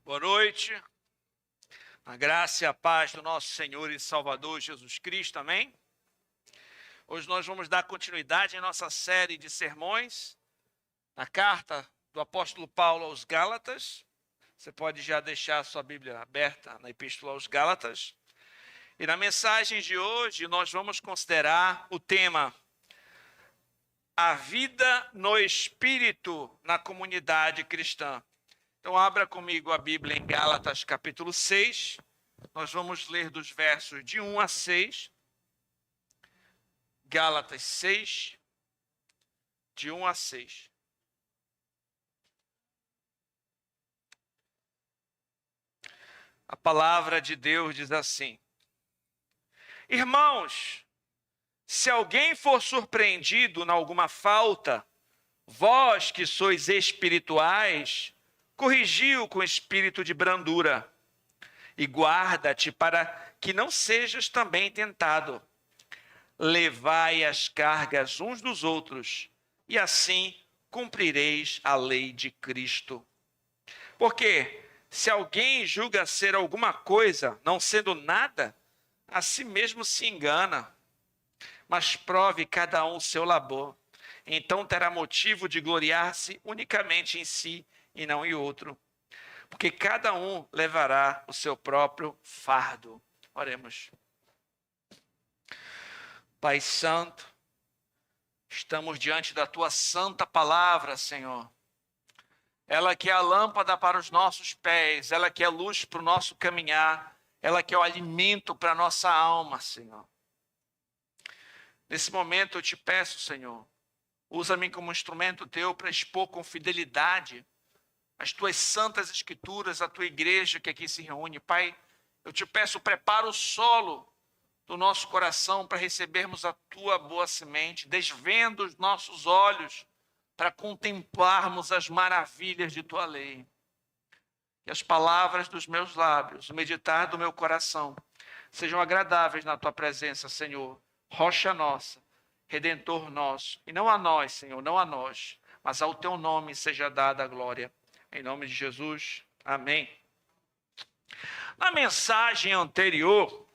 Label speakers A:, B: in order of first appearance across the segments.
A: Boa noite. A graça e a paz do nosso Senhor e Salvador Jesus Cristo, amém? Hoje nós vamos dar continuidade em nossa série de sermões, na carta do apóstolo Paulo aos Gálatas. Você pode já deixar a sua Bíblia aberta na Epístola aos Gálatas. E na mensagem de hoje nós vamos considerar o tema A vida no Espírito na comunidade cristã. Então abra comigo a Bíblia em Gálatas capítulo 6. Nós vamos ler dos versos de 1 a 6. Gálatas 6, de 1 a 6. A palavra de Deus diz assim: Irmãos, se alguém for surpreendido em alguma falta, vós que sois espirituais, corrigiu com espírito de brandura, e guarda-te para que não sejas também tentado. Levai as cargas uns dos outros, e assim cumprireis a lei de Cristo. Porque se alguém julga ser alguma coisa, não sendo nada, a si mesmo se engana. Mas prove cada um o seu labor, então terá motivo de gloriar-se unicamente em si, e não em outro, porque cada um levará o seu próprio fardo. Oremos. Pai Santo, estamos diante da Tua santa palavra, Senhor. Ela que é a lâmpada para os nossos pés, ela que é luz para o nosso caminhar, ela que é o alimento para a nossa alma, Senhor. Nesse momento eu te peço, Senhor, usa-me como instrumento Teu para expor com fidelidade as Tuas santas escrituras, a Tua igreja que aqui se reúne. Pai, eu te peço, prepara o solo do nosso coração para recebermos a Tua boa semente, desvenda os nossos olhos para contemplarmos as maravilhas de Tua lei. Que as palavras dos meus lábios, o meditar do meu coração, sejam agradáveis na Tua presença, Senhor, rocha nossa, Redentor nosso, e não a nós, Senhor, não a nós, mas ao Teu nome seja dada a glória. Em nome de Jesus, amém. Na mensagem anterior,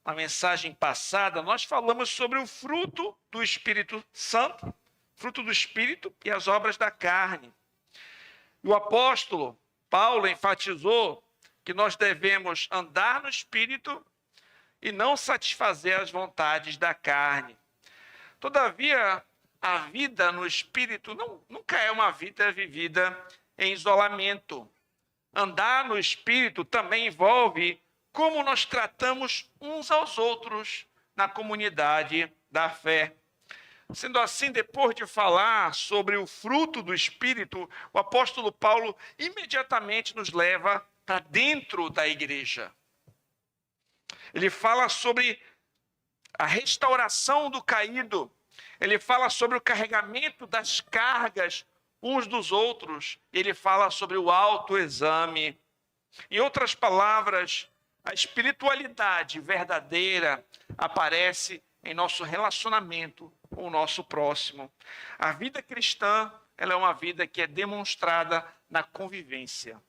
A: na mensagem passada, nós falamos sobre o fruto do Espírito Santo, fruto do Espírito e as obras da carne. E o apóstolo Paulo enfatizou que nós devemos andar no Espírito e não satisfazer as vontades da carne. Todavia, a vida no Espírito nunca é uma vida vivida em isolamento. Andar no Espírito também envolve como nós tratamos uns aos outros na comunidade da fé. Sendo assim, depois de falar sobre o fruto do Espírito, o apóstolo Paulo imediatamente nos leva para dentro da igreja. Ele fala sobre a restauração do caído, ele fala sobre o carregamento das cargas uns dos outros, ele fala sobre o autoexame. Em outras palavras, a espiritualidade verdadeira aparece em nosso relacionamento com o nosso próximo. A vida cristã, ela é uma vida que é demonstrada na convivência.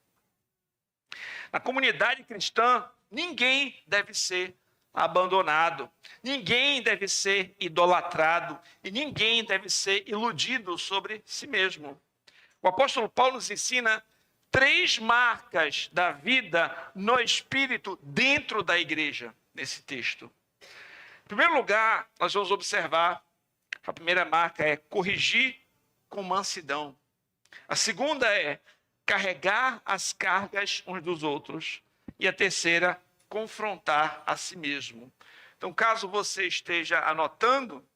A: Na comunidade cristã, ninguém deve ser abandonado, ninguém deve ser idolatrado e ninguém deve ser iludido sobre si mesmo. O apóstolo Paulo nos ensina 3 marcas da vida no Espírito dentro da igreja, nesse texto. Em primeiro lugar, nós vamos observar, a primeira marca é corrigir com mansidão. A segunda é carregar as cargas uns dos outros. E a terceira, confrontar a si mesmo. Então, caso você esteja anotando,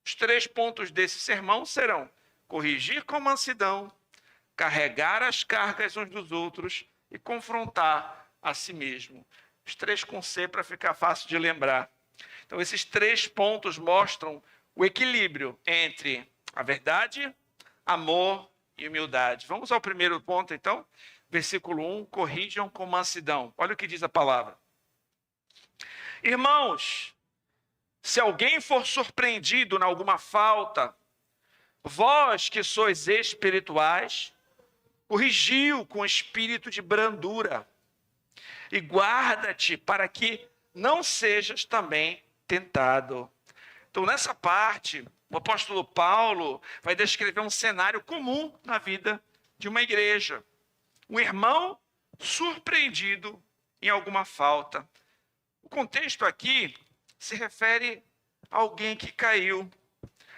A: os 3 pontos desse sermão serão corrigir com mansidão, carregar as cargas uns dos outros e confrontar a si mesmo. Os 3 com C para ficar fácil de lembrar. Então, esses 3 pontos mostram o equilíbrio entre a verdade, amor e humildade. Vamos ao primeiro ponto, então. Versículo 1, corrijam com mansidão. Olha o que diz a palavra. Irmãos, se alguém for surpreendido em alguma falta, vós que sois espirituais, corrigiu com espírito de brandura. E guarda-te para que não sejas também tentado. Então, nessa parte, o apóstolo Paulo vai descrever um cenário comum na vida de uma igreja. Um irmão surpreendido em alguma falta. O contexto aqui se refere a alguém que caiu,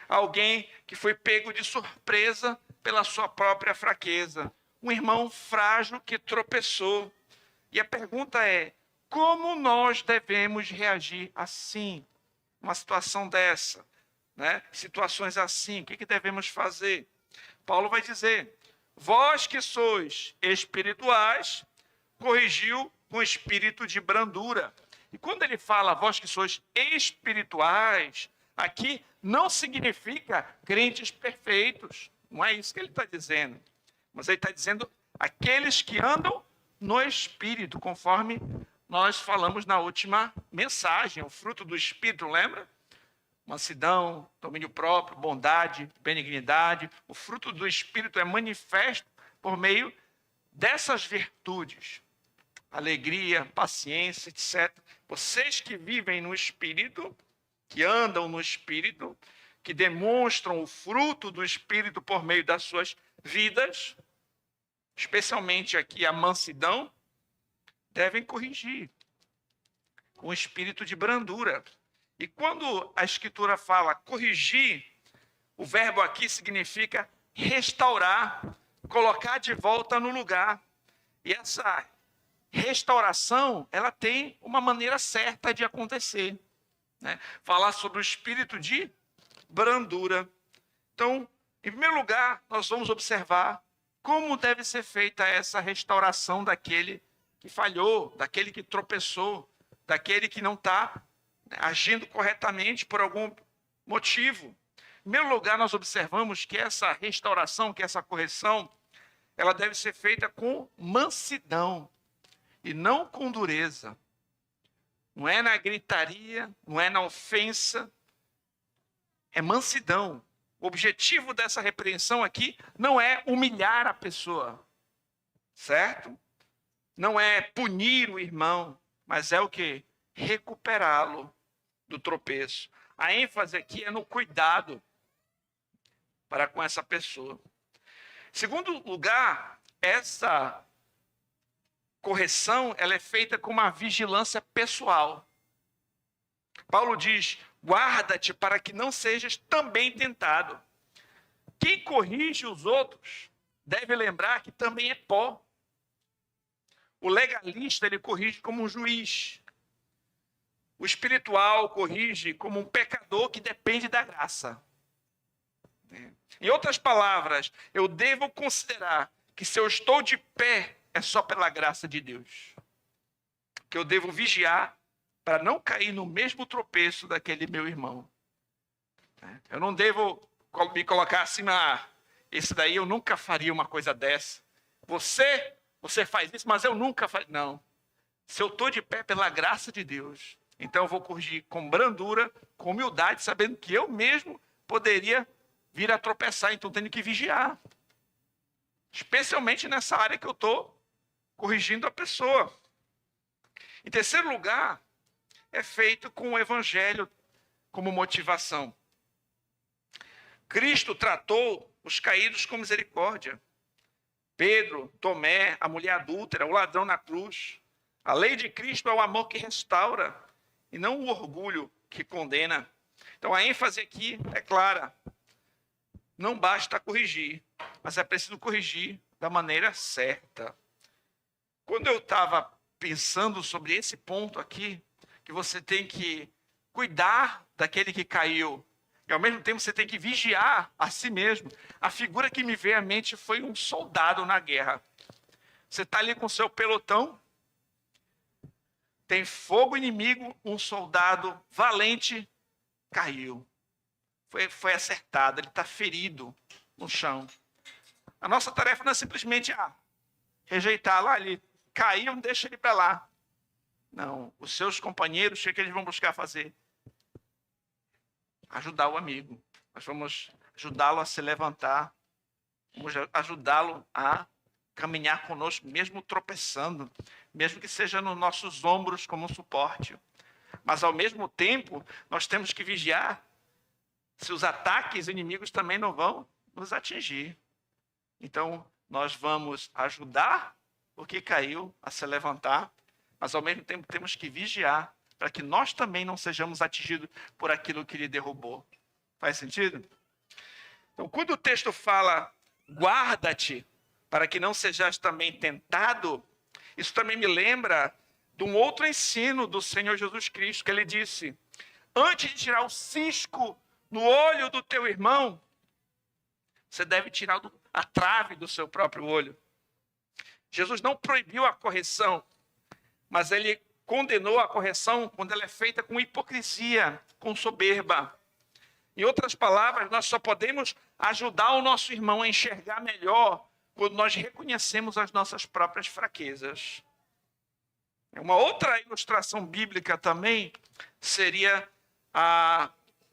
A: alguém que foi pego de surpresa pela sua própria fraqueza. Um irmão frágil que tropeçou. E a pergunta é: como nós devemos reagir assim? Uma situação dessa, né? Situações assim, o que devemos fazer? Paulo vai dizer: vós que sois espirituais, corrigiu com espírito de brandura. E quando ele fala vós que sois espirituais, aqui não significa crentes perfeitos. Não é isso que ele está dizendo. Mas ele está dizendo aqueles que andam no Espírito, conforme nós falamos na última mensagem, o fruto do Espírito, lembra? Mansidão, domínio próprio, bondade, benignidade. O fruto do Espírito é manifesto por meio dessas virtudes. Alegria, paciência, etc. Vocês que vivem no Espírito, que andam no Espírito, que demonstram o fruto do Espírito por meio das suas vidas, especialmente aqui a mansidão, devem corrigir com espírito de brandura. E quando a Escritura fala corrigir, o verbo aqui significa restaurar, colocar de volta no lugar. E essa restauração, ela tem uma maneira certa de acontecer, né? Falar sobre o espírito de brandura. Então, em primeiro lugar, nós vamos observar como deve ser feita essa restauração daquele que falhou, daquele que tropeçou, daquele que não está agindo corretamente por algum motivo. Em primeiro lugar, nós observamos que essa restauração, que essa correção, ela deve ser feita com mansidão e não com dureza. Não é na gritaria, não é na ofensa, é mansidão. O objetivo dessa repreensão aqui não é humilhar a pessoa, certo? Não é punir o irmão, mas é o quê? Recuperá-lo do tropeço. A ênfase aqui é no cuidado para com essa pessoa. Segundo lugar, essa correção ela é feita com uma vigilância pessoal. Paulo diz: guarda-te para que não sejas também tentado. Quem corrige os outros deve lembrar que também é pó. O legalista, ele corrige como um juiz. O espiritual corrige como um pecador que depende da graça. Em outras palavras, eu devo considerar que se eu estou de pé, é só pela graça de Deus. Que eu devo vigiar para não cair no mesmo tropeço daquele meu irmão. Eu não devo me colocar assim, esse daí eu nunca faria uma coisa dessa. Você faz isso, mas eu nunca faria. Não. Se eu estou de pé pela graça de Deus, então eu vou corrigir com brandura, com humildade, sabendo que eu mesmo poderia vir a tropeçar, então tenho que vigiar. Especialmente nessa área que eu estou corrigindo a pessoa. Em terceiro lugar, é feito com o evangelho como motivação. Cristo tratou os caídos com misericórdia. Pedro, Tomé, a mulher adúltera, o ladrão na cruz. A lei de Cristo é o amor que restaura e não o orgulho que condena. Então a ênfase aqui é clara. Não basta corrigir, mas é preciso corrigir da maneira certa. Quando eu estava pensando sobre esse ponto aqui, que você tem que cuidar daquele que caiu, e ao mesmo tempo você tem que vigiar a si mesmo. A figura que me veio à mente foi um soldado na guerra. Você está ali com o seu pelotão, tem fogo inimigo, um soldado valente caiu. Foi acertado, ele está ferido no chão. A nossa tarefa não é simplesmente rejeitá-lo, ele caiu, deixa ele para lá. Não, os seus companheiros, o que eles vão buscar fazer? Ajudar o amigo. Nós vamos ajudá-lo a se levantar, vamos ajudá-lo a caminhar conosco, mesmo tropeçando, mesmo que seja nos nossos ombros como um suporte. Mas, ao mesmo tempo, nós temos que vigiar se os ataques inimigos também não vão nos atingir. Então, nós vamos ajudar o que caiu a se levantar, mas, ao mesmo tempo, temos que vigiar para que nós também não sejamos atingidos por aquilo que lhe derrubou. Faz sentido? Então, quando o texto fala, guarda-te, para que não sejas também tentado, isso também me lembra de um outro ensino do Senhor Jesus Cristo, que ele disse, antes de tirar o cisco no olho do teu irmão, você deve tirar a trave do seu próprio olho. Jesus não proibiu a correção, mas ele condenou a correção quando ela é feita com hipocrisia, com soberba. Em outras palavras, nós só podemos ajudar o nosso irmão a enxergar melhor quando nós reconhecemos as nossas próprias fraquezas. Uma outra ilustração bíblica também seria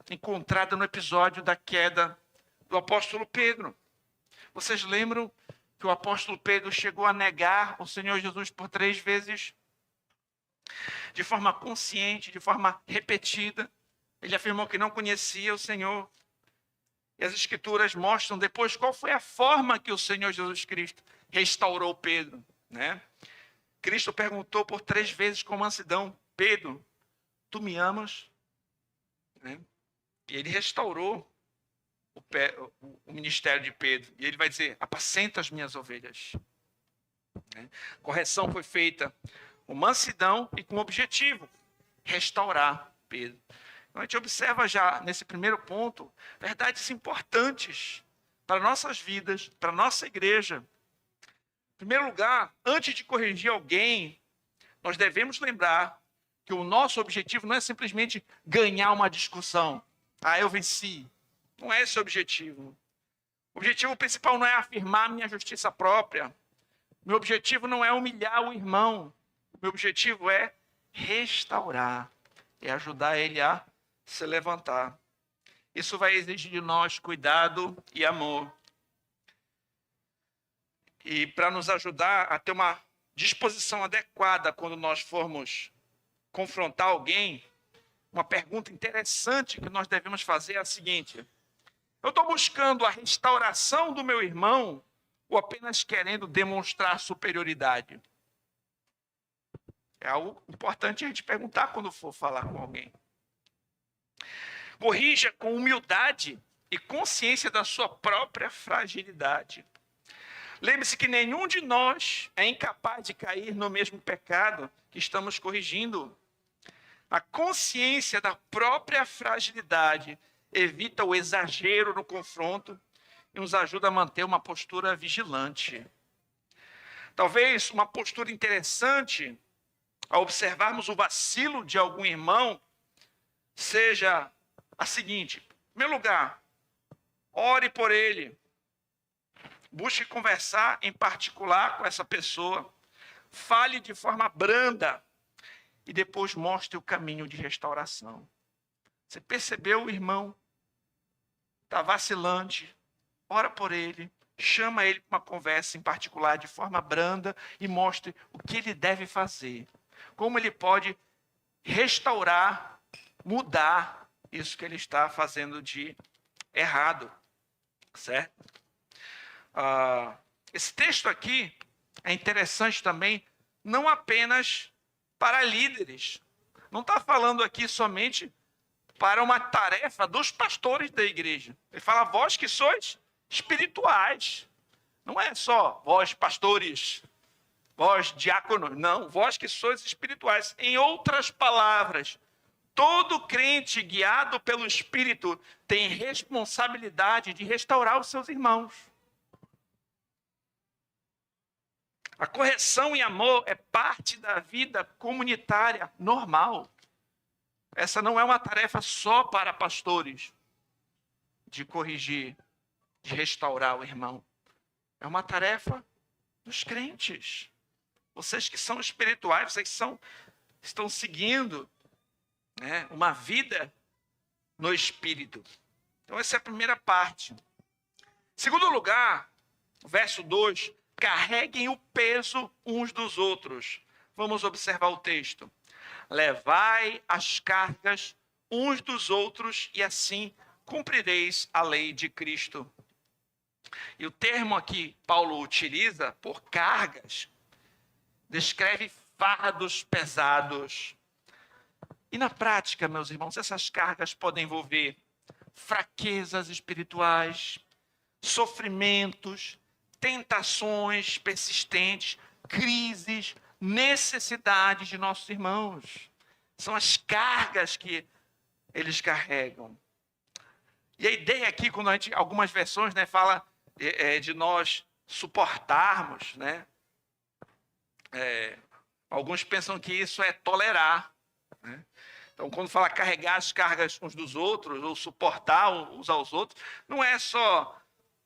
A: encontrada no episódio da queda do apóstolo Pedro. Vocês lembram que o apóstolo Pedro chegou a negar o Senhor Jesus por 3 vezes? De forma consciente, de forma repetida. Ele afirmou que não conhecia o Senhor. E as Escrituras mostram depois qual foi a forma que o Senhor Jesus Cristo restaurou Pedro, né? Cristo perguntou por 3 vezes com mansidão, Pedro, tu me amas? Né? E ele restaurou o ministério de Pedro. E ele vai dizer, apacenta as minhas ovelhas. Né? Correção foi feita com mansidão e com objetivo, restaurar Pedro. Então a gente observa já nesse primeiro ponto, verdades importantes para nossas vidas, para nossa igreja. Em primeiro lugar, antes de corrigir alguém, nós devemos lembrar que o nosso objetivo não é simplesmente ganhar uma discussão. Eu venci. Não é esse o objetivo. O objetivo principal não é afirmar minha justiça própria. Meu objetivo não é humilhar o irmão. Meu objetivo é restaurar, é ajudar ele a se levantar. Isso vai exigir de nós cuidado e amor. E para nos ajudar a ter uma disposição adequada quando nós formos confrontar alguém, uma pergunta interessante que nós devemos fazer é a seguinte: eu estou buscando a restauração do meu irmão ou apenas querendo demonstrar superioridade? É algo importante a gente perguntar quando for falar com alguém. Corrija com humildade e consciência da sua própria fragilidade. Lembre-se que nenhum de nós é incapaz de cair no mesmo pecado que estamos corrigindo. A consciência da própria fragilidade evita o exagero no confronto e nos ajuda a manter uma postura vigilante. Talvez uma postura interessante, ao observarmos o vacilo de algum irmão, seja a seguinte: em primeiro lugar, ore por ele. Busque conversar em particular com essa pessoa. Fale de forma branda e depois mostre o caminho de restauração. Você percebeu o irmão? Está vacilante. Ora por ele. Chama ele para uma conversa em particular de forma branda e mostre o que ele deve fazer. Como ele pode restaurar, mudar isso que ele está fazendo de errado. Certo? Esse texto aqui é interessante também, não apenas para líderes. Não está falando aqui somente para uma tarefa dos pastores da igreja. Ele fala, vós que sois espirituais. Não é só vós pastores, vós diáconos. Não, vós que sois espirituais. Em outras palavras, todo crente guiado pelo Espírito tem responsabilidade de restaurar os seus irmãos. A correção e amor é parte da vida comunitária normal. Essa não é uma tarefa só para pastores, de corrigir, de restaurar o irmão. É uma tarefa dos crentes. Vocês que são espirituais, vocês que estão seguindo, né, uma vida no Espírito. Então essa é a primeira parte. Em segundo lugar, o verso 2, carreguem o peso uns dos outros. Vamos observar o texto. Levai as cargas uns dos outros e assim cumprireis a lei de Cristo. E o termo aqui Paulo utiliza por cargas descreve fardos pesados. E na prática, meus irmãos, essas cargas podem envolver fraquezas espirituais, sofrimentos, tentações persistentes, crises, necessidades de nossos irmãos. São as cargas que eles carregam. E a ideia aqui, quando algumas versões, né, fala de nós suportarmos, né? Alguns pensam que isso é tolerar, né? Então, quando fala carregar as cargas uns dos outros, ou suportar uns aos outros, não é só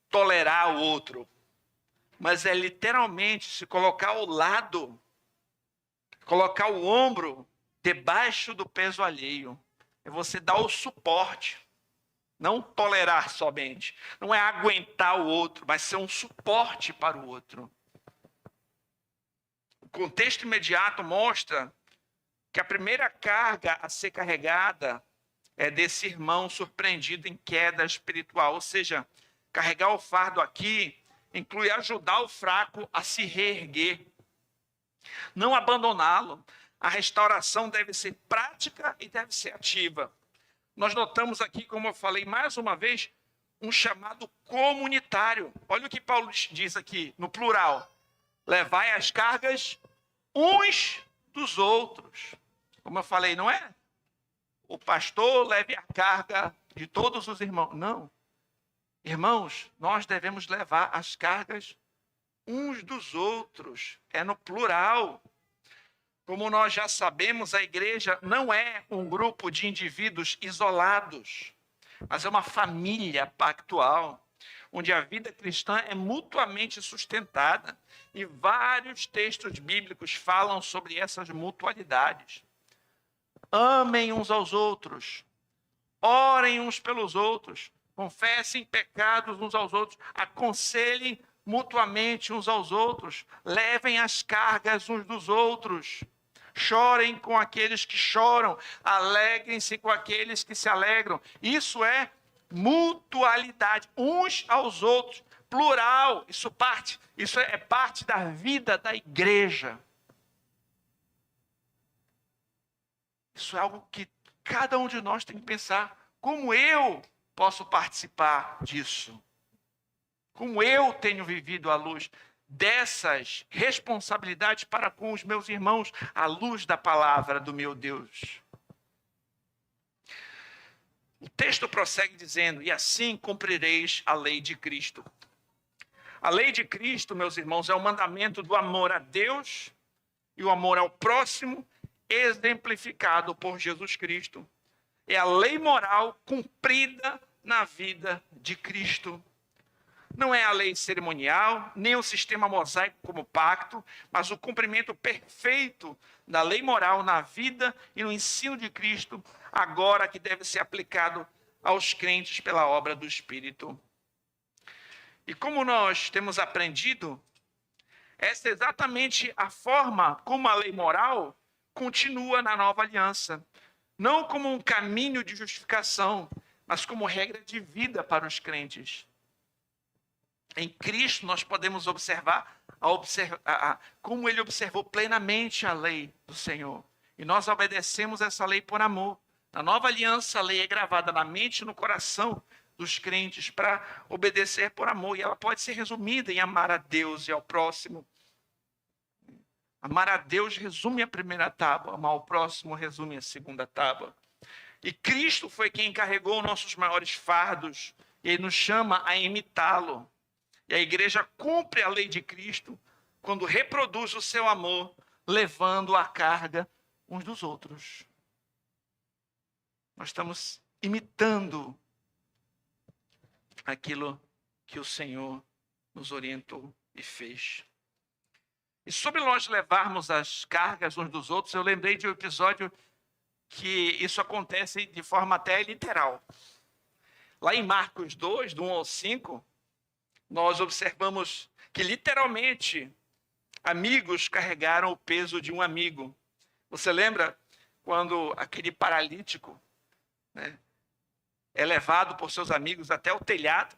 A: tolerar o outro, mas é literalmente se colocar ao lado, colocar o ombro debaixo do peso alheio. É você dar o suporte, não tolerar somente. Não é aguentar o outro, mas ser um suporte para o outro. O contexto imediato mostra que a primeira carga a ser carregada é desse irmão surpreendido em queda espiritual. Ou seja, carregar o fardo aqui inclui ajudar o fraco a se reerguer, não abandoná-lo. A restauração deve ser prática e deve ser ativa. Nós notamos aqui, como eu falei mais uma vez, um chamado comunitário. Olha o que Paulo diz aqui, no plural. Levai as cargas uns dos outros. Como eu falei, não é o pastor leve a carga de todos os irmãos. Não. Irmãos, nós devemos levar as cargas uns dos outros. É no plural. Como nós já sabemos, a igreja não é um grupo de indivíduos isolados, mas é uma família pactual, onde a vida cristã é mutuamente sustentada. E vários textos bíblicos falam sobre essas mutualidades. Amem uns aos outros, orem uns pelos outros, confessem pecados uns aos outros, aconselhem mutuamente uns aos outros, levem as cargas uns dos outros, chorem com aqueles que choram, alegrem-se com aqueles que se alegram. Isso é mutualidade, uns aos outros, plural. Isso é parte da vida da igreja. Isso é algo que cada um de nós tem que pensar. Como eu posso participar disso? Como eu tenho vivido à luz dessas responsabilidades para com os meus irmãos, à luz da palavra do meu Deus? O texto prossegue dizendo: e assim cumprireis a lei de Cristo. A lei de Cristo, meus irmãos, é o mandamento do amor a Deus e o amor ao próximo, exemplificado por Jesus Cristo. É a lei moral cumprida na vida de Cristo. Não é a lei cerimonial, nem o sistema mosaico como pacto, mas o cumprimento perfeito da lei moral na vida e no ensino de Cristo, agora que deve ser aplicado aos crentes pela obra do Espírito. E como nós temos aprendido, essa é exatamente a forma como a lei moral continua na nova aliança. Não como um caminho de justificação, mas como regra de vida para os crentes. Em Cristo nós podemos observar como ele observou plenamente a lei do Senhor. E nós obedecemos essa lei por amor. Na nova aliança, a lei é gravada na mente e no coração dos crentes para obedecer por amor. E ela pode ser resumida em amar a Deus e ao próximo. Amar a Deus resume a primeira tábua, amar ao próximo resume a segunda tábua. E Cristo foi quem carregou nossos maiores fardos, e ele nos chama a imitá-lo. E a igreja cumpre a lei de Cristo quando reproduz o seu amor, levando a carga uns dos outros. Nós estamos imitando aquilo que o Senhor nos orientou e fez. E sobre nós levarmos as cargas uns dos outros, eu lembrei de um episódio que isso acontece de forma até literal. Lá em Marcos 2, do 1 ao 5, nós observamos que literalmente amigos carregaram o peso de um amigo. Você lembra quando aquele paralítico, né, é levado por seus amigos até o telhado?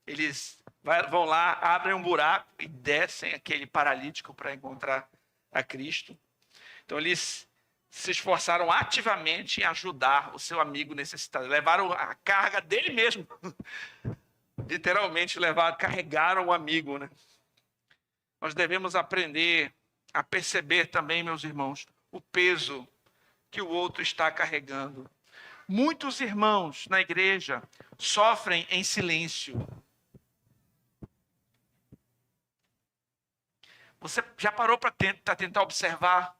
A: Eles vão lá, abrem um buraco e descem aquele paralítico para encontrar a Cristo. Então eles se esforçaram ativamente em ajudar o seu amigo necessitado. Levaram a carga dele mesmo. Literalmente carregaram o amigo, né? Nós devemos aprender a perceber também, meus irmãos, o peso que o outro está carregando. Muitos irmãos na igreja sofrem em silêncio. Você já parou para tentar observar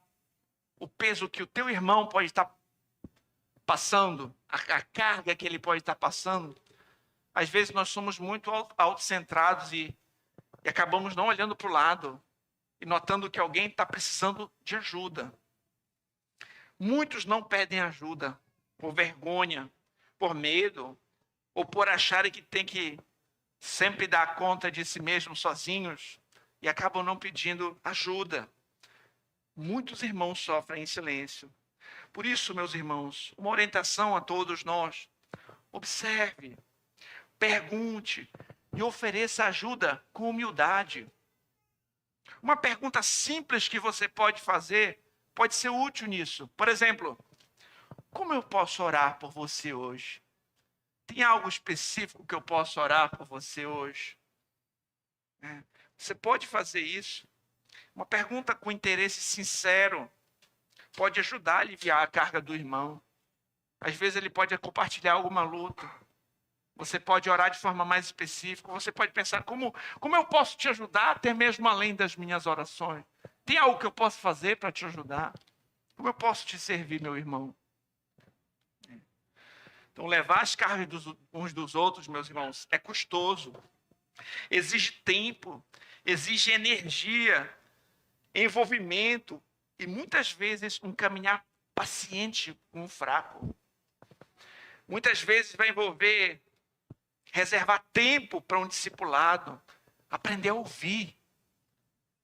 A: o peso que o teu irmão pode estar passando, a carga que ele pode estar passando? Às vezes nós somos muito autocentrados e acabamos não olhando para o lado e notando que alguém está precisando de ajuda. Muitos não pedem ajuda por vergonha, por medo, ou por acharem que tem que sempre dar conta de si mesmos sozinhos e acabam não pedindo ajuda. Muitos irmãos sofrem em silêncio. Por isso, meus irmãos, uma orientação a todos nós: observe, pergunte e ofereça ajuda com humildade. Uma pergunta simples que você pode fazer pode ser útil nisso. Por exemplo, como eu posso orar por você hoje? Tem algo específico que eu posso orar por você hoje? Você pode fazer isso. Uma pergunta com interesse sincero pode ajudar a aliviar a carga do irmão. Às vezes ele pode compartilhar alguma luta. Você pode orar de forma mais específica. Você pode pensar, como eu posso te ajudar até mesmo além das minhas orações? Tem algo que eu posso fazer para te ajudar? Como eu posso te servir, meu irmão? Então, levar as cargas uns dos outros, meus irmãos, é custoso. Exige tempo, exige energia, envolvimento e muitas vezes um caminhar paciente com o fraco. Muitas vezes vai envolver reservar tempo para um discipulado, aprender a ouvir.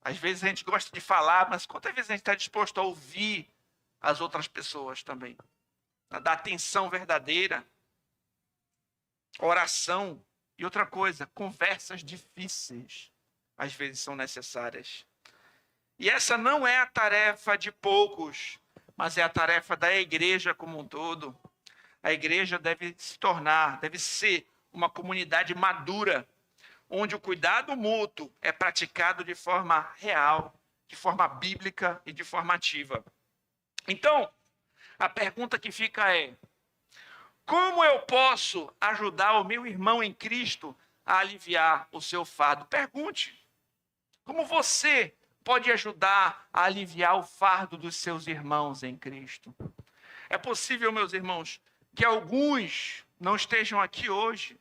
A: Às vezes a gente gosta de falar, mas quantas vezes a gente está disposto a ouvir as outras pessoas também? A dar atenção verdadeira, oração e outra coisa, conversas difíceis, às vezes são necessárias. E essa não é a tarefa de poucos, mas é a tarefa da igreja como um todo. A igreja deve ser uma comunidade madura, onde o cuidado mútuo é praticado de forma real, de forma bíblica e de forma ativa. Então, a pergunta que fica é: como eu posso ajudar o meu irmão em Cristo a aliviar o seu fardo? Pergunte. Como você pode ajudar a aliviar o fardo dos seus irmãos em Cristo? É possível, meus irmãos, que alguns não estejam aqui hoje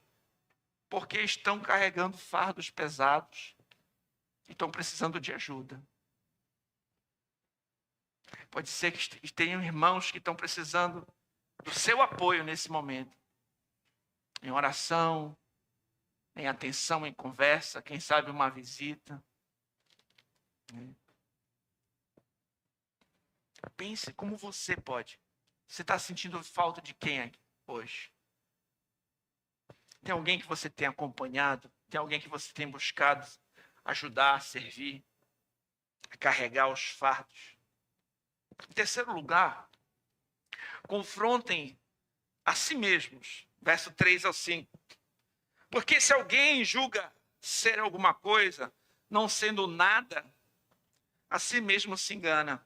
A: porque estão carregando fardos pesados e estão precisando de ajuda. Pode ser que tenham irmãos que estão precisando do seu apoio nesse momento, em oração, em atenção, em conversa, quem sabe uma visita. Pense como você pode. Você está sentindo falta de quem hoje? Tem alguém que você tem acompanhado? Tem alguém que você tem buscado ajudar, servir, a carregar os fardos? Em terceiro lugar, confrontem a si mesmos. Verso 3 ao 5. Porque se alguém julga ser alguma coisa, não sendo nada, a si mesmo se engana.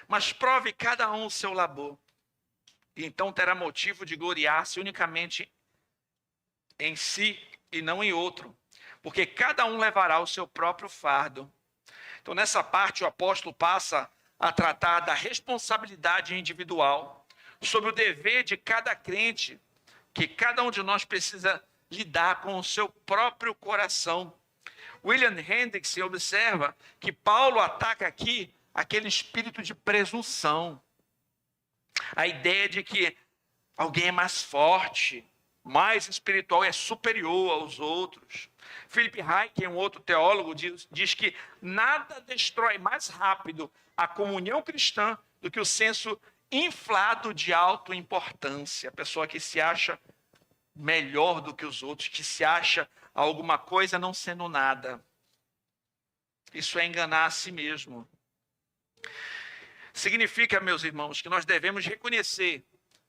A: Mas prove cada um o seu labor, e então terá motivo de gloriar-se unicamente em si e não em outro, porque cada um levará o seu próprio fardo. Então, nessa parte, o apóstolo passa a tratar da responsabilidade individual, sobre o dever de cada crente, que cada um de nós precisa lidar com o seu próprio coração. William Hendricks observa que Paulo ataca aqui aquele espírito de presunção, a ideia de que alguém é mais forte, mais espiritual, é superior aos outros. Philip Hayek, um outro teólogo, diz que nada destrói mais rápido a comunhão cristã do que o senso inflado de autoimportância. A pessoa que se acha melhor do que os outros, que se acha alguma coisa não sendo nada. Isso é enganar a si mesmo. Significa, meus irmãos, que nós devemos reconhecer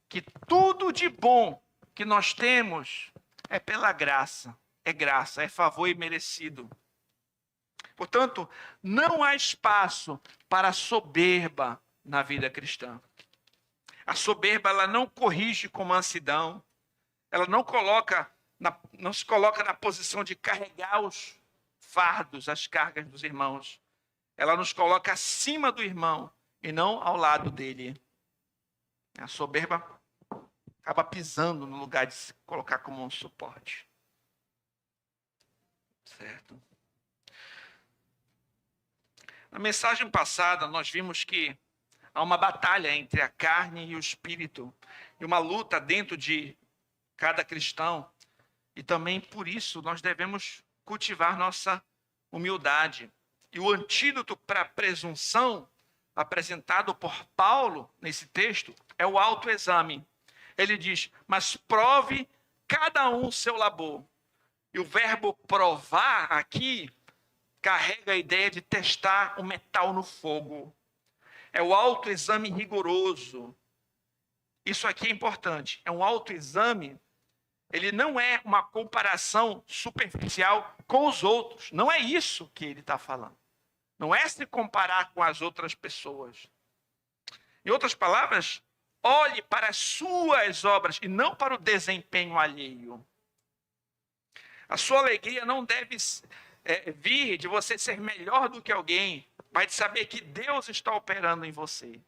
A: que tudo de bom que nós temos é pela graça, é favor imerecido. Portanto, não há espaço para soberba na vida cristã. A soberba, ela não corrige com mansidão, ela não se coloca na posição de carregar os fardos, as cargas dos irmãos. Ela nos coloca acima do irmão e não ao lado dele. A soberba acaba pisando no lugar de se colocar como um suporte. Certo? Na mensagem passada, nós vimos que há uma batalha entre a carne e o espírito, e uma luta dentro de cada cristão, e também por isso nós devemos cultivar nossa humildade. E o antídoto para a presunção apresentado por Paulo nesse texto é o autoexame. Ele diz, mas prove cada um o seu labor. E o verbo provar aqui carrega a ideia de testar o metal no fogo. É o autoexame rigoroso. Isso aqui é importante. É um autoexame. Ele não é uma comparação superficial com os outros. Não é isso que ele está falando. Não é se comparar com as outras pessoas. Em outras palavras, olhe para as suas obras e não para o desempenho alheio. A sua alegria não deve vir de você ser melhor do que alguém, mas de saber que Deus está operando em você.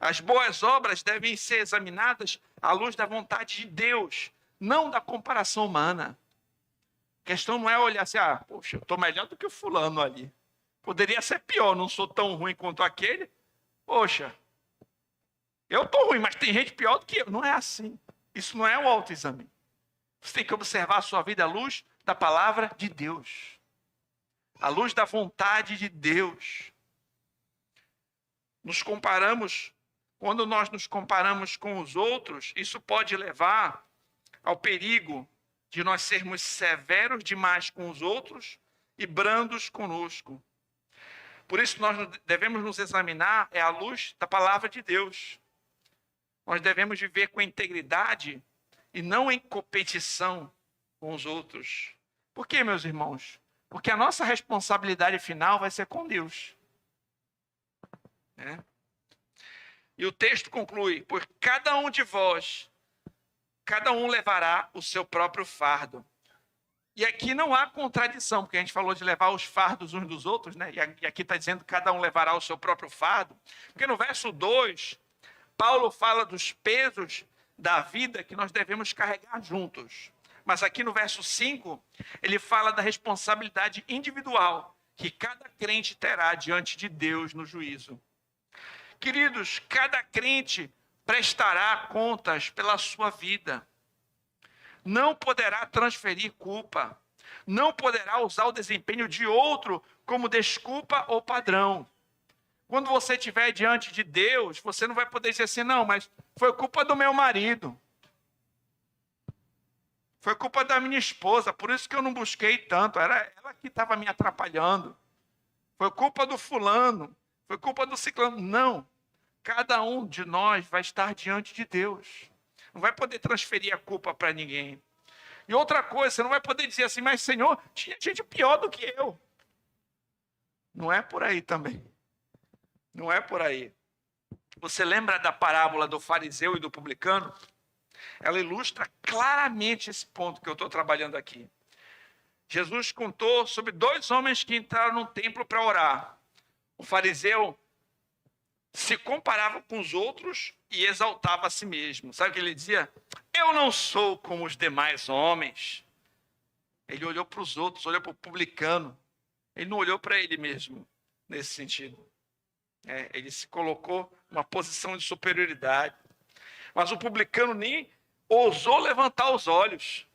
A: As boas obras devem ser examinadas à luz da vontade de Deus, não da comparação humana. A questão não é olhar assim, poxa, eu estou melhor do que o fulano ali. Poderia ser pior, não sou tão ruim quanto aquele. Poxa, eu estou ruim, mas tem gente pior do que eu. Não é assim. Isso não é o autoexame. Você tem que observar a sua vida à luz da palavra de Deus. À luz da vontade de Deus. Quando nós nos comparamos com os outros, isso pode levar ao perigo de nós sermos severos demais com os outros e brandos conosco. Por isso nós devemos nos examinar à luz da palavra de Deus. Nós devemos viver com integridade e não em competição com os outros. Por quê, meus irmãos? Porque a nossa responsabilidade final vai ser com Deus. E o texto conclui, por cada um de vós, cada um levará o seu próprio fardo. E aqui não há contradição, porque a gente falou de levar os fardos uns dos outros, né? E aqui está dizendo que cada um levará o seu próprio fardo. Porque no verso 2, Paulo fala dos pesos da vida que nós devemos carregar juntos. Mas aqui no verso 5, ele fala da responsabilidade individual que cada crente terá diante de Deus no juízo. Queridos, cada crente prestará contas pela sua vida. Não poderá transferir culpa. Não poderá usar o desempenho de outro como desculpa ou padrão. Quando você estiver diante de Deus, você não vai poder dizer assim, não, mas foi culpa do meu marido. Foi culpa da minha esposa, por isso que eu não busquei tanto. Era ela que estava me atrapalhando. Foi culpa do fulano. Foi culpa do ciclano. Não. Cada um de nós vai estar diante de Deus. Não vai poder transferir a culpa para ninguém. E outra coisa, você não vai poder dizer assim, mas Senhor, tinha gente pior do que eu. Não é por aí também. Não é por aí. Você lembra da parábola do fariseu e do publicano? Ela ilustra claramente esse ponto que eu estou trabalhando aqui. Jesus contou sobre 2 homens que entraram no templo para orar. O fariseu se comparava com os outros e exaltava a si mesmo. Sabe o que ele dizia? Eu não sou como os demais homens. Ele olhou para os outros, olhou para o publicano. Ele não olhou para ele mesmo, nesse sentido. Ele se colocou numa posição de superioridade. Mas o publicano nem ousou levantar os olhos,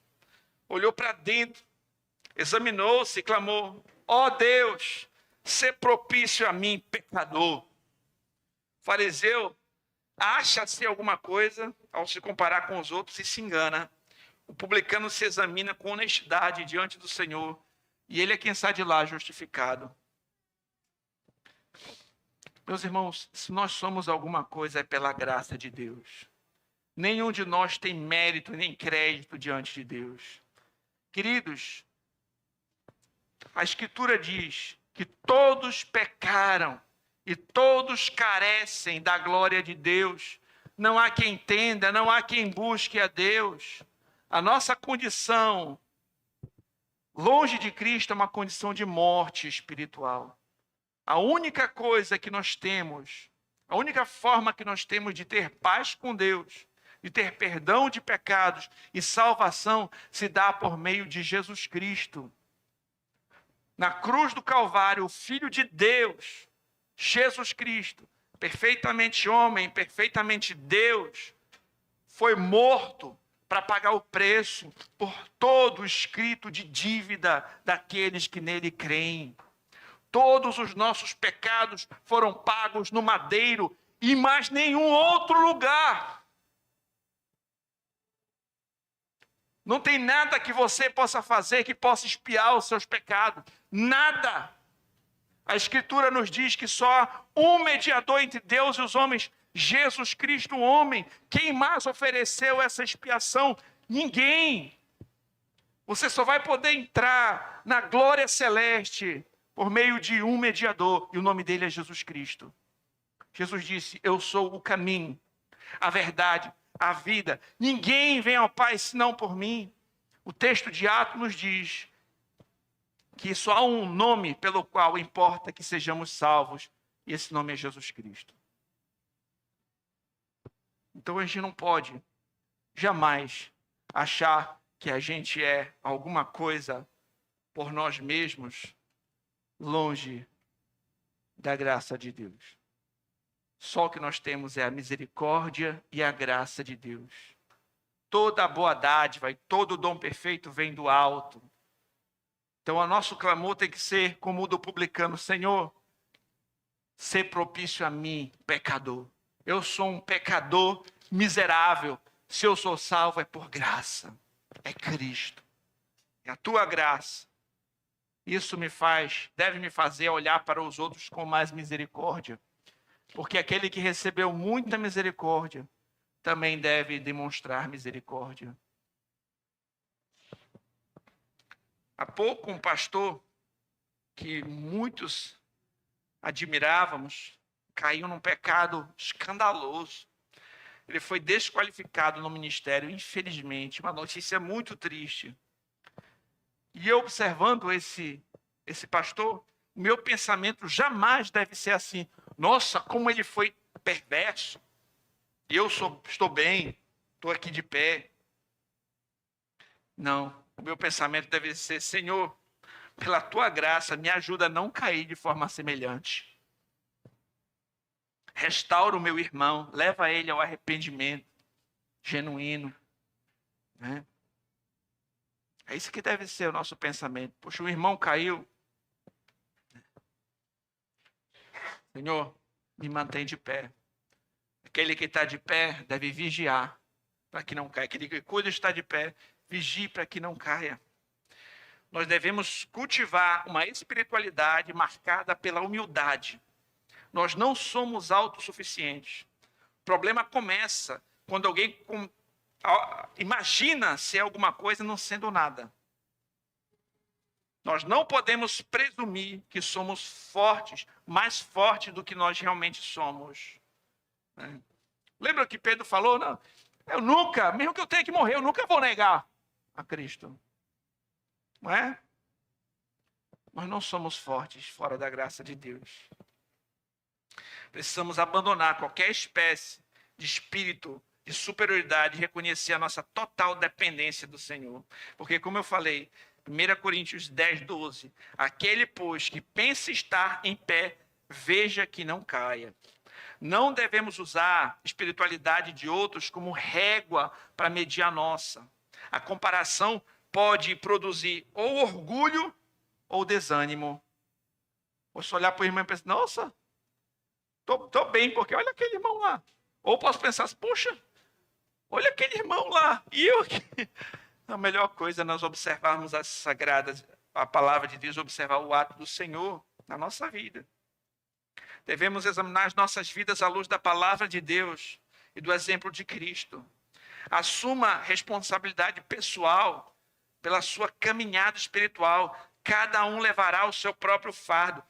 A: olhou para dentro, examinou-se e clamou: ó Deus, sê propício a mim, pecador. O fariseu acha-se alguma coisa ao se comparar com os outros e se engana. O publicano se examina com honestidade diante do Senhor e ele é quem sai de lá justificado. Meus irmãos, se nós somos alguma coisa é pela graça de Deus. Nenhum de nós tem mérito nem crédito diante de Deus. Queridos, a Escritura diz que todos pecaram e todos carecem da glória de Deus. Não há quem entenda, não há quem busque a Deus. A nossa condição, longe de Cristo, é uma condição de morte espiritual. A única coisa que nós temos, a única forma que nós temos de ter paz com Deus, de ter perdão de pecados e salvação, se dá por meio de Jesus Cristo. Na cruz do Calvário, o Filho de Deus, Jesus Cristo, perfeitamente homem, perfeitamente Deus, foi morto para pagar o preço por todo o escrito de dívida daqueles que nele creem. Todos os nossos pecados foram pagos no madeiro e mais nenhum outro lugar. Não tem nada que você possa fazer que possa expiar os seus pecados. Nada. A Escritura nos diz que só um mediador entre Deus e os homens, Jesus Cristo, o homem. Quem mais ofereceu essa expiação? Ninguém. Você só vai poder entrar na glória celeste por meio de um mediador, e o nome dele é Jesus Cristo. Jesus disse: eu sou o caminho, a verdade, a vida. Ninguém vem ao Pai senão por mim. O texto de Atos nos diz que só há um nome pelo qual importa que sejamos salvos, e esse nome é Jesus Cristo. Então a gente não pode jamais achar que a gente é alguma coisa por nós mesmos, longe da graça de Deus. Só o que nós temos é a misericórdia e a graça de Deus. Toda a boa dádiva e todo o dom perfeito vem do alto. Então, o nosso clamor tem que ser como o do publicano: Senhor, sê propício a mim, pecador. Eu sou um pecador miserável. Se eu sou salvo é por graça. É Cristo. É a tua graça. Isso deve me fazer olhar para os outros com mais misericórdia. Porque aquele que recebeu muita misericórdia também deve demonstrar misericórdia. Há pouco, um pastor que muitos admirávamos caiu num pecado escandaloso. Ele foi desqualificado no ministério, infelizmente. Uma notícia muito triste. E eu, observando esse pastor, o meu pensamento jamais deve ser assim: nossa, como ele foi perverso. Estou bem, estou aqui de pé. Não, o meu pensamento deve ser: Senhor, pela tua graça, me ajuda a não cair de forma semelhante. Restaura o meu irmão, leva ele ao arrependimento genuíno. Né? É isso que deve ser o nosso pensamento. Poxa, o irmão caiu. Senhor, me mantém de pé. Aquele que está de pé deve vigiar para que não caia. Aquele que cuida está de pé, vigie para que não caia. Nós devemos cultivar uma espiritualidade marcada pela humildade. Nós não somos autossuficientes. O problema começa quando alguém imagina ser alguma coisa não sendo nada. Nós não podemos presumir que somos fortes, mais fortes do que nós realmente somos. Né? Lembra que Pedro falou? Não, eu nunca, mesmo que eu tenha que morrer, eu nunca vou negar a Cristo. Não é? Nós não somos fortes fora da graça de Deus. Precisamos abandonar qualquer espécie de espírito de superioridade e reconhecer a nossa total dependência do Senhor. Porque, como eu falei, 1 Coríntios 10, 12, aquele, pois, que pensa estar em pé, veja que não caia. Não devemos usar a espiritualidade de outros como régua para medir a nossa. A comparação pode produzir ou orgulho ou desânimo. Posso olhar para o irmão e pensar, nossa, tô bem, porque olha aquele irmão lá. Ou posso pensar, poxa, olha aquele irmão lá, e eu aqui. A melhor coisa é nós observarmos as sagradas, a palavra de Deus, observar o ato do Senhor na nossa vida. Devemos examinar as nossas vidas à luz da palavra de Deus e do exemplo de Cristo. Assuma responsabilidade pessoal pela sua caminhada espiritual. Cada um levará o seu próprio fardo.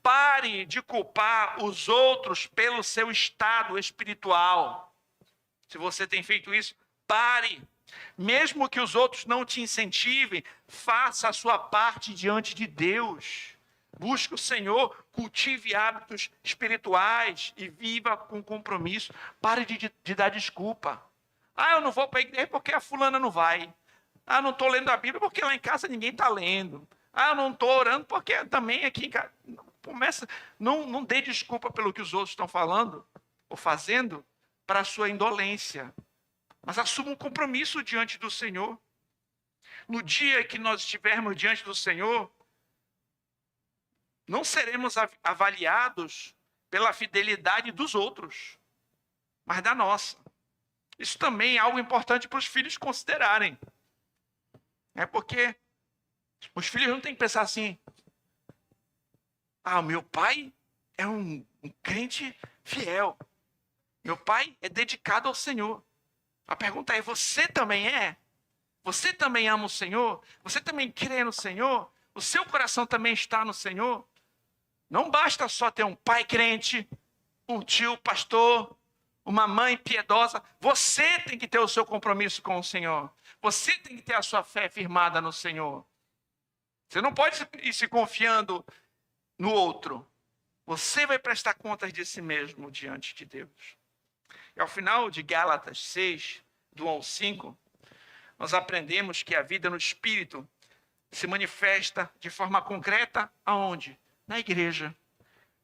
A: Pare de culpar os outros pelo seu estado espiritual. Se você tem feito isso, pare. Mesmo que os outros não te incentivem, faça a sua parte diante de Deus. Busque o Senhor, cultive hábitos espirituais e viva com compromisso. Pare de dar desculpa. Eu não vou para a igreja porque a fulana não vai. Eu não estou lendo a Bíblia porque lá em casa ninguém está lendo. Eu não estou orando porque também aqui em casa... Não dê desculpa pelo que os outros estão falando ou fazendo para a sua indolência. Mas assuma um compromisso diante do Senhor. No dia que nós estivermos diante do Senhor, não seremos avaliados pela fidelidade dos outros, mas da nossa. Isso também é algo importante para os filhos considerarem. É porque os filhos não têm que pensar assim, o meu pai é um crente fiel. Meu pai é dedicado ao Senhor. A pergunta é, você também é? Você também ama o Senhor? Você também crê no Senhor? O seu coração também está no Senhor? Não basta só ter um pai crente, um tio pastor, uma mãe piedosa. Você tem que ter o seu compromisso com o Senhor. Você tem que ter a sua fé firmada no Senhor. Você não pode ir se confiando no outro. Você vai prestar contas de si mesmo diante de Deus. E ao final de Gálatas 6, do 1 ao 5, nós aprendemos que a vida no Espírito se manifesta de forma concreta aonde? Na igreja,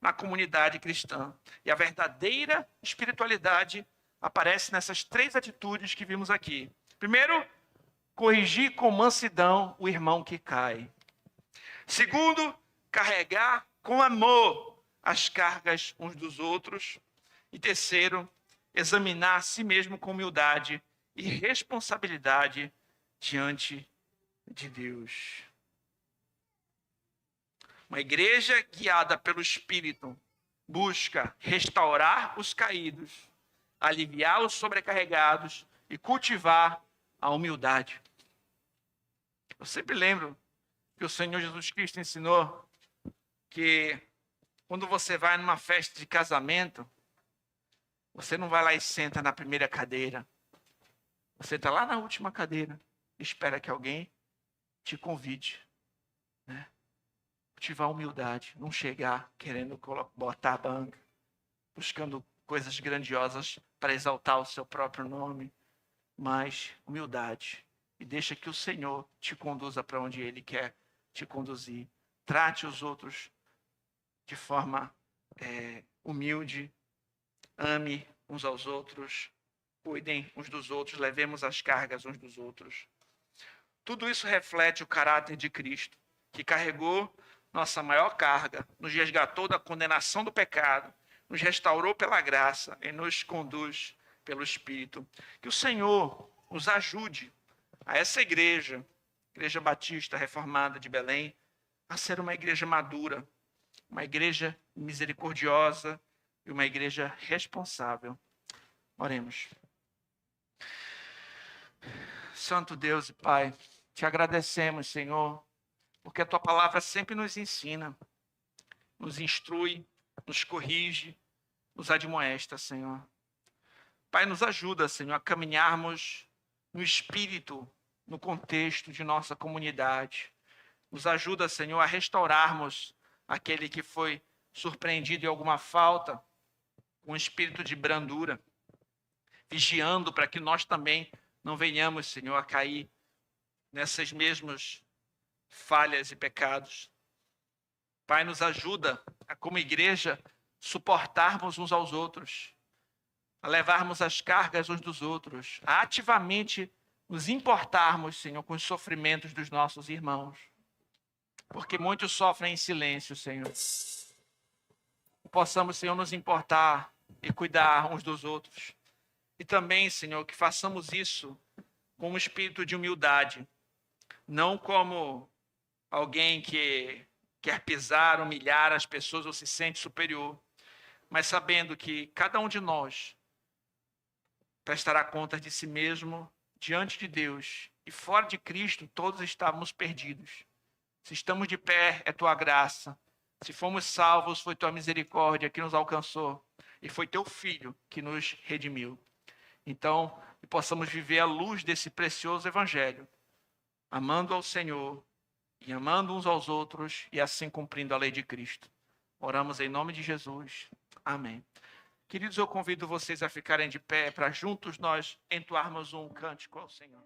A: na comunidade cristã. E a verdadeira espiritualidade aparece nessas 3 atitudes que vimos aqui. Primeiro, corrigir com mansidão o irmão que cai. Segundo, carregar com amor as cargas uns dos outros. E terceiro, examinar a si mesmo com humildade e responsabilidade diante de Deus. Uma igreja guiada pelo Espírito busca restaurar os caídos, aliviar os sobrecarregados e cultivar a humildade. Eu sempre lembro que o Senhor Jesus Cristo ensinou que quando você vai numa festa de casamento, você não vai lá e senta na primeira cadeira. Você está lá na última cadeira e espera que alguém te convide. Né? Cultivar a humildade, não chegar querendo botar a banca, buscando coisas grandiosas para exaltar o seu próprio nome, mas humildade. E deixa que o Senhor te conduza para onde Ele quer te conduzir. Trate os outros de forma humilde, ame uns aos outros, cuidem uns dos outros, levemos as cargas uns dos outros. Tudo isso reflete o caráter de Cristo, que carregou nossa maior carga, nos resgatou da condenação do pecado, nos restaurou pela graça e nos conduz pelo Espírito. Que o Senhor nos ajude a essa igreja, Igreja Batista Reformada de Belém, a ser uma igreja madura, uma igreja misericordiosa e uma igreja responsável. Oremos. Santo Deus e Pai, te agradecemos, Senhor, porque a tua palavra sempre nos ensina, nos instrui, nos corrige, nos admoesta, Senhor. Pai, nos ajuda, Senhor, a caminharmos no espírito, no contexto de nossa comunidade. Nos ajuda, Senhor, a restaurarmos aquele que foi surpreendido em alguma falta, com um espírito de brandura, vigiando para que nós também não venhamos, Senhor, a cair nessas mesmas falhas e pecados. Pai, nos ajuda a, como igreja, suportarmos uns aos outros, a levarmos as cargas uns dos outros, a ativamente nos importarmos, Senhor, com os sofrimentos dos nossos irmãos. Porque muitos sofrem em silêncio, Senhor. Possamos, Senhor, nos importar e cuidar uns dos outros. E também, Senhor, que façamos isso com um espírito de humildade, não como alguém que quer pisar, humilhar as pessoas ou se sente superior, mas sabendo que cada um de nós prestará contas de si mesmo diante de Deus, e fora de Cristo todos estávamos perdidos. Se estamos de pé, é tua graça. Se fomos salvos, foi tua misericórdia que nos alcançou, e foi teu Filho que nos redimiu. Então, que possamos viver à luz desse precioso evangelho, amando ao Senhor e amando uns aos outros, e assim cumprindo a lei de Cristo. Oramos em nome de Jesus. Amém. Queridos, eu convido vocês a ficarem de pé para juntos nós entoarmos um cântico ao Senhor.